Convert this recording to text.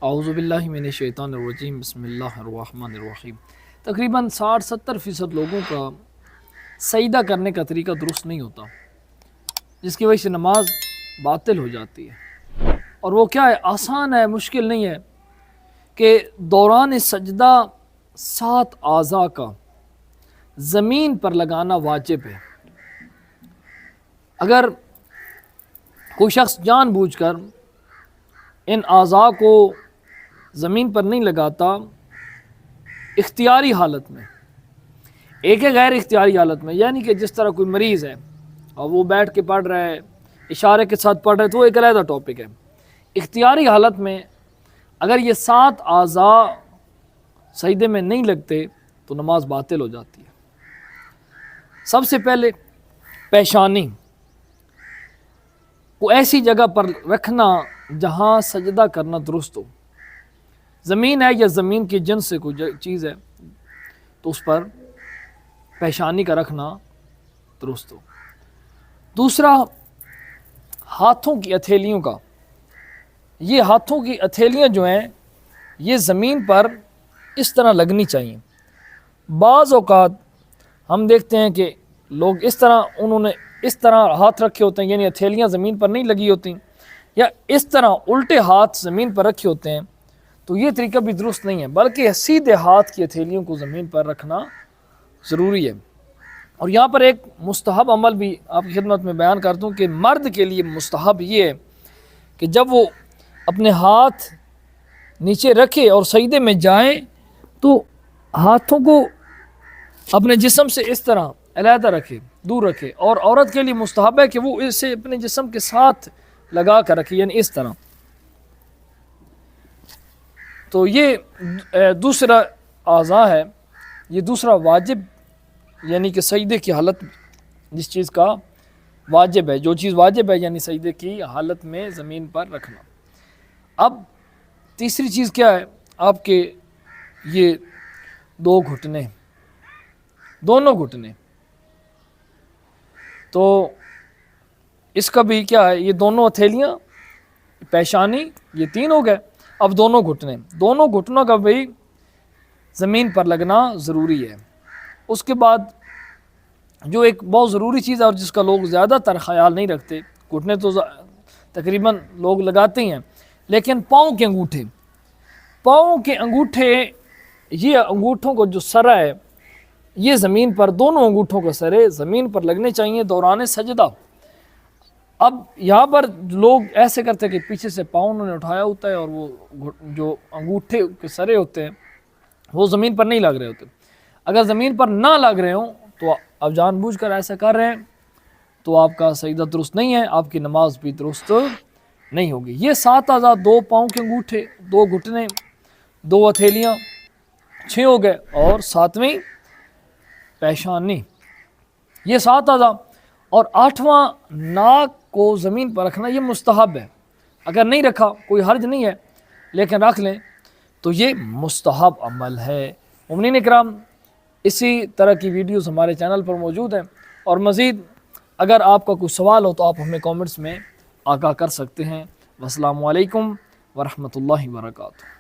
اعوذ باللہ من الشیطان الرجیم، بسم اللہ الرحمن الرحیم۔ تقریباً 60-70% لوگوں کا سجدہ کرنے کا طریقہ درست نہیں ہوتا، جس کی وجہ سے نماز باطل ہو جاتی ہے۔ اور وہ کیا ہے، آسان ہے، مشکل نہیں ہے کہ دوران سجدہ 7 اعضاء کا زمین پر لگانا واجب ہے۔ اگر کوئی شخص جان بوجھ کر ان اعضاء کو زمین پر نہیں لگاتا اختیاری حالت میں، ایک ہے غیر اختیاری حالت میں، یعنی کہ جس طرح کوئی مریض ہے اور وہ بیٹھ کے پڑھ رہا ہے، اشارے کے ساتھ پڑھ رہا ہے، تو وہ ایک علیحدہ ٹاپک ہے۔ اختیاری حالت میں اگر یہ 7 اعضاء سجدے میں نہیں لگتے تو نماز باطل ہو جاتی ہے۔ سب سے پہلے پیشانی کو ایسی جگہ پر رکھنا جہاں سجدہ کرنا درست ہو۔ زمین ہے یا زمین کی جنس سے کوئی چیز ہے تو اس پر پیشانی کا رکھنا درست ہو۔ دوسرا، ہاتھوں کی ہتھیلیوں کا، یہ ہاتھوں کی ہتھیلیاں جو ہیں یہ زمین پر اس طرح لگنی چاہیے۔ بعض اوقات ہم دیکھتے ہیں کہ لوگ انہوں نے اس طرح ہاتھ رکھے ہوتے ہیں، یعنی ہتھیلیاں زمین پر نہیں لگی ہوتی، یا اس طرح الٹے ہاتھ زمین پر رکھے ہوتے ہیں، تو یہ طریقہ بھی درست نہیں ہے، بلکہ سیدھے ہاتھ کی ہتھیلیوں کو زمین پر رکھنا ضروری ہے۔ اور یہاں پر ایک مستحب عمل بھی آپ کی خدمت میں بیان کرتا ہوں کہ مرد کے لیے مستحب یہ ہے کہ جب وہ اپنے ہاتھ نیچے رکھے اور سجدے میں جائیں تو ہاتھوں کو اپنے جسم سے اس طرح علیحدہ رکھے، دور رکھے، اور عورت کے لیے مستحب ہے کہ وہ اسے اپنے جسم کے ساتھ لگا کر رکھے، یعنی اس طرح۔ تو یہ دوسرا اعضاء ہے، یہ دوسرا واجب، یعنی کہ سجدے کی حالت جس چیز کا واجب ہے، جو چیز واجب ہے یعنی سجدے کی حالت میں زمین پر رکھنا۔ اب تیسری چیز کیا ہے، آپ کے یہ 2 گھٹنے، دونوں گھٹنے، تو اس کا بھی کیا ہے، یہ دونوں ہتھیلیاں، پیشانی، یہ 3 ہو گئے۔ اب دونوں گھٹنوں کا بھی زمین پر لگنا ضروری ہے۔ اس کے بعد جو ایک بہت ضروری چیز ہے اور جس کا لوگ زیادہ تر خیال نہیں رکھتے، گھٹنے تو تقریباً لوگ لگاتے ہیں، لیکن پاؤں کے انگوٹھے، یہ انگوٹھوں کو جو سرا ہے یہ زمین پر، دونوں انگوٹھوں کو سرے زمین پر لگنے چاہیے دوران سجدہ۔ اب یہاں پر لوگ ایسے کرتے ہیں کہ پیچھے سے پاؤں انہوں نے اٹھایا ہوتا ہے اور وہ جو انگوٹھے کے سرے ہوتے ہیں وہ زمین پر نہیں لگ رہے ہوتے۔ اگر زمین پر نہ لگ رہے ہوں تو آپ جان بوجھ کر ایسا کر رہے ہیں تو آپ کا سجدہ درست نہیں ہے، آپ کی نماز بھی درست نہیں ہوگی۔ یہ 7 اعضاء، 2 پاؤں کے انگوٹھے، 2 گھٹنے، 2 ہتھیلیاں، 6 ہو گئے، اور 7ویں پیشانی، یہ 7 اعضاء۔ اور 8واں ناک کو زمین پر رکھنا، یہ مستحب ہے۔ اگر نہیں رکھا کوئی حرج نہیں ہے، لیکن رکھ لیں تو یہ مستحب عمل ہے۔ مومنین اکرام، اسی طرح کی ویڈیوز ہمارے چینل پر موجود ہیں، اور مزید اگر آپ کا کوئی سوال ہو تو آپ ہمیں کامنٹس میں آگاہ کر سکتے ہیں۔ والسلام علیکم ورحمۃ اللہ وبرکاتہ۔